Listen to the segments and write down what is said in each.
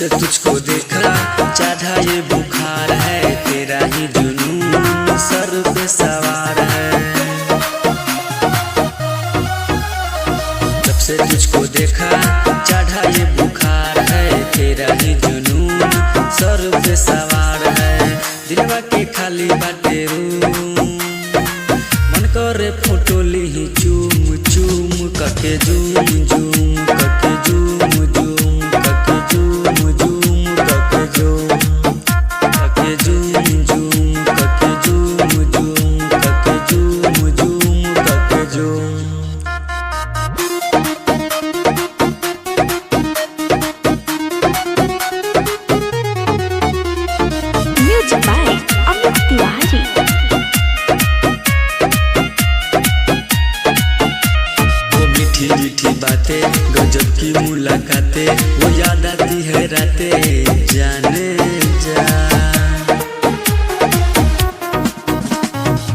से तुझको देखा चढ़ा ये बुखार है, तेरा ही जुनून सर पे सवार है। जब से तुझको देखा चढ़ा ये बुखार है, तेरा ही जुनून सर पे सवार है। दिलवा के खाली बाटे रूम, मन करे फोटो ली चूम चूम कके जूम जूम कके जूम जूम कके जूम जूम कके जूम कके जूम जूम कके जूम जूम कके जूम जूम कके zoom. Music by Amit Tiwari। मीठी मीठी बातें गजब की मुलाकातें, वो याद आती है रातें जाने जा।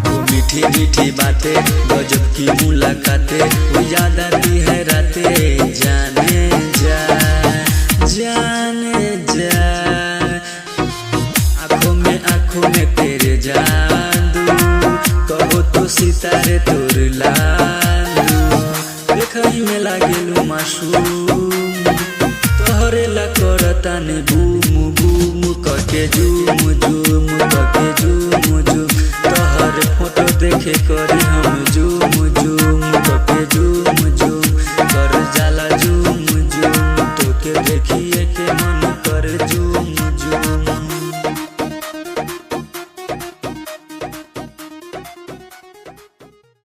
वो मीठी मीठी बातें गजब की मुलाकातें, वो याद आती है रातें जाने जा जाने जा। आँखों में तेरे जादू, कहो तो सितारे तोर लालू। देखई में लागेलू मासूम, तोहरे ला करतानी बूम बूम कके जूम जूम कके जूम जूम। तोहर फोटो देखे करी